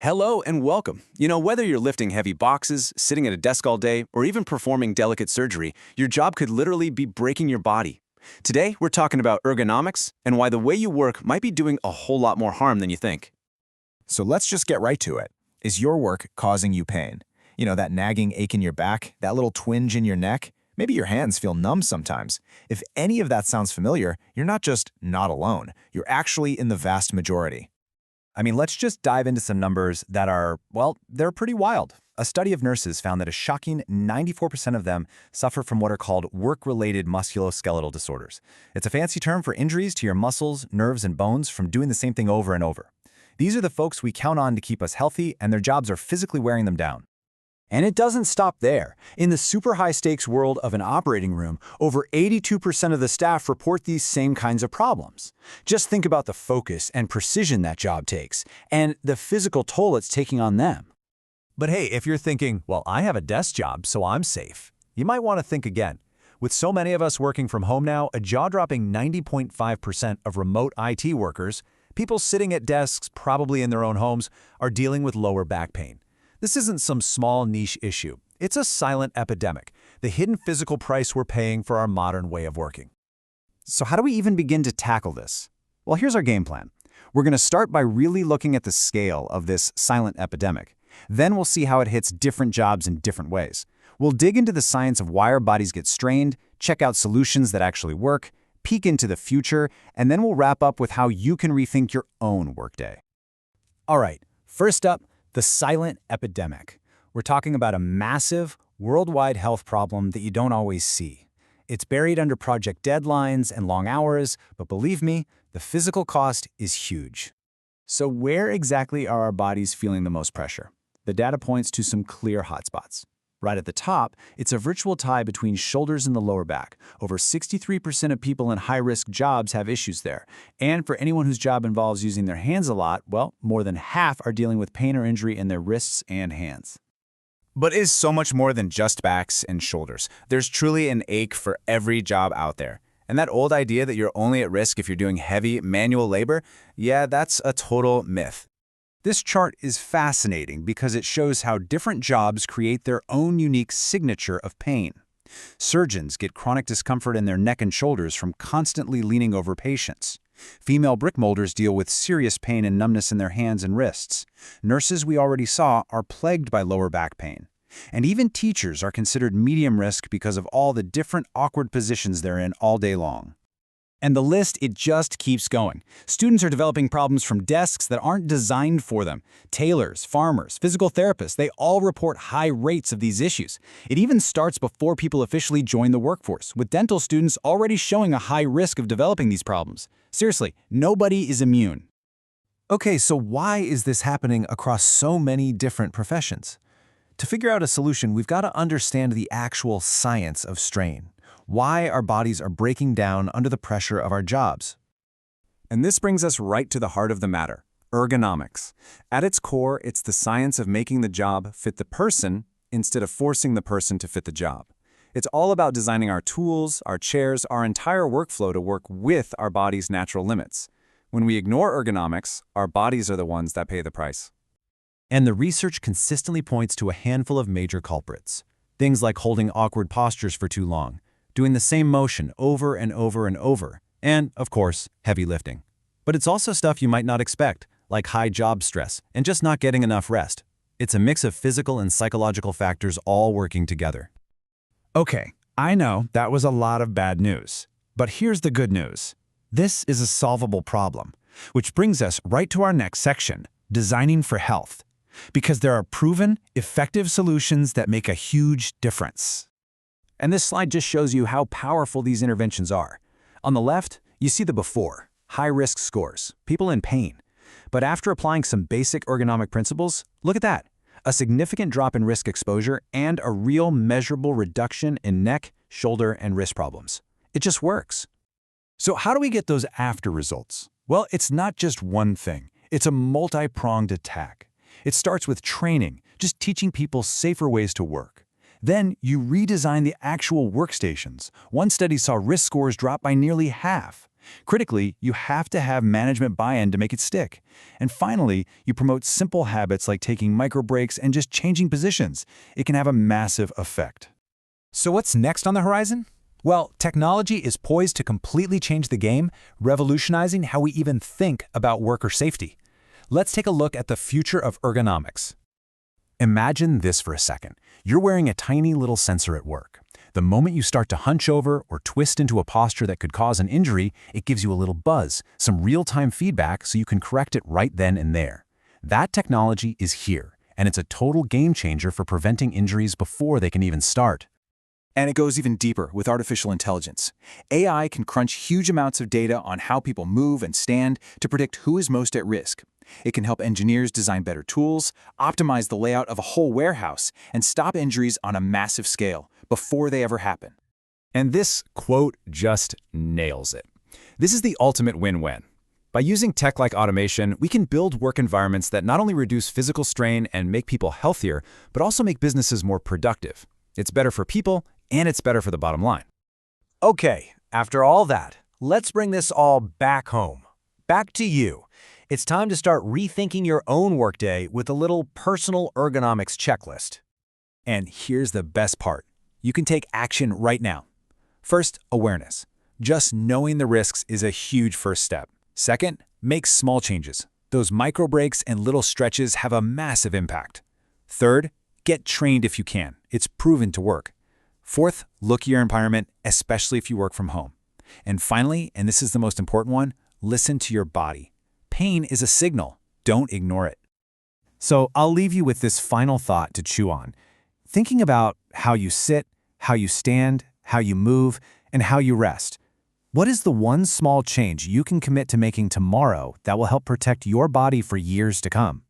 Hello and welcome. Whether you're lifting heavy boxes, sitting at a desk all day, or even performing delicate surgery, your job could literally be breaking your body. Today, we're talking about ergonomics and why the way you work might be doing a whole lot more harm than you think. So let's just get right to it. Is your work causing you pain? That nagging ache in your back, that little twinge in your neck? Maybe your hands feel numb sometimes. If any of that sounds familiar, you're not just not alone. You're actually in the vast majority. Let's just dive into some numbers that are, well, they're pretty wild. A study of nurses found that a shocking 94% of them suffer from what are called work-related musculoskeletal disorders. It's a fancy term for injuries to your muscles, nerves, and bones from doing the same thing over and over. These are the folks we count on to keep us healthy, and their jobs are physically wearing them down. And it doesn't stop there. In the super high-stakes world of an operating room, over 82% of the staff report these same kinds of problems. Just think about the focus and precision that job takes, and the physical toll it's taking on them. But hey, if you're thinking, well, I have a desk job, so I'm safe, you might want to think again. With so many of us working from home now, a jaw-dropping 90.5% of remote IT workers, people sitting at desks, probably in their own homes, are dealing with lower back pain. This isn't some small niche issue. It's a silent epidemic, the hidden physical price we're paying for our modern way of working. So how do we even begin to tackle this? Well, here's our game plan. We're going to start by really looking at the scale of this silent epidemic. Then we'll see how it hits different jobs in different ways. We'll dig into the science of why our bodies get strained, check out solutions that actually work, peek into the future, and then we'll wrap up with how you can rethink your own workday. All right, first up, the silent epidemic. We're talking about a massive, worldwide health problem that you don't always see. It's buried under project deadlines and long hours, but believe me, the physical cost is huge. So where exactly are our bodies feeling the most pressure? The data points to some clear hotspots. Right at the top, it's a virtual tie between shoulders and the lower back. Over 63% of people in high-risk jobs have issues there. And for anyone whose job involves using their hands a lot, well, more than half are dealing with pain or injury in their wrists and hands. But it's so much more than just backs and shoulders. There's truly an ache for every job out there. And that old idea that you're only at risk if you're doing heavy manual labor, yeah, that's a total myth. This chart is fascinating because it shows how different jobs create their own unique signature of pain. Surgeons get chronic discomfort in their neck and shoulders from constantly leaning over patients. Female brick molders deal with serious pain and numbness in their hands and wrists. Nurses, we already saw, are plagued by lower back pain. And even teachers are considered medium risk because of all the different awkward positions they're in all day long. And the list, it just keeps going. Students are developing problems from desks that aren't designed for them. Tailors, farmers, physical therapists, they all report high rates of these issues. It even starts before people officially join the workforce, with dental students already showing a high risk of developing these problems. Seriously, nobody is immune. Okay, so why is this happening across so many different professions? To figure out a solution, we've got to understand the actual science of strain. Why our bodies are breaking down under the pressure of our jobs. And this brings us right to the heart of the matter, ergonomics. At its core, it's the science of making the job fit the person instead of forcing the person to fit the job. It's all about designing our tools, our chairs, our entire workflow to work with our body's natural limits. When we ignore ergonomics, our bodies are the ones that pay the price. And the research consistently points to a handful of major culprits. Things like holding awkward postures for too long, doing the same motion over and over and over, and, of course, heavy lifting. But it's also stuff you might not expect, like high job stress and just not getting enough rest. It's a mix of physical and psychological factors all working together. Okay, I know that was a lot of bad news, but here's the good news. This is a solvable problem, which brings us right to our next section, designing for health, because there are proven, effective solutions that make a huge difference. And this slide just shows you how powerful these interventions are. On the left, you see the before, high-risk scores, people in pain. But after applying some basic ergonomic principles, look at that. A significant drop in risk exposure and a real measurable reduction in neck, shoulder, and wrist problems. It just works. So how do we get those after results? Well, it's not just one thing. It's a multi-pronged attack. It starts with training, just teaching people safer ways to work. Then you redesign the actual workstations. One study saw risk scores drop by nearly half. Critically, you have to have management buy-in to make it stick. And finally, you promote simple habits like taking micro breaks and just changing positions. It can have a massive effect. So what's next on the horizon? Well, technology is poised to completely change the game, revolutionizing how we even think about worker safety. Let's take a look at the future of ergonomics. Imagine this for a second. You're wearing a tiny little sensor at work. The moment you start to hunch over or twist into a posture that could cause an injury, it gives you a little buzz, some real-time feedback so you can correct it right then and there. That technology is here, and it's a total game changer for preventing injuries before they can even start. And it goes even deeper with artificial intelligence. AI can crunch huge amounts of data on how people move and stand to predict who is most at risk. It can help engineers design better tools, optimize the layout of a whole warehouse, and stop injuries on a massive scale before they ever happen. And this quote just nails it. This is the ultimate win-win. By using tech like automation, we can build work environments that not only reduce physical strain and make people healthier, but also make businesses more productive. It's better for people, and it's better for the bottom line. Okay, after all that, let's bring this all back home. Back to you. It's time to start rethinking your own workday with a little personal ergonomics checklist. And here's the best part. You can take action right now. First, awareness. Just knowing the risks is a huge first step. Second, make small changes. Those micro breaks and little stretches have a massive impact. Third, get trained if you can. It's proven to work. Fourth, look at your environment, especially if you work from home. And finally, and this is the most important one, listen to your body. Pain is a signal. Don't ignore it. So I'll leave you with this final thought to chew on. Thinking about how you sit, how you stand, how you move, and how you rest. What is the one small change you can commit to making tomorrow that will help protect your body for years to come?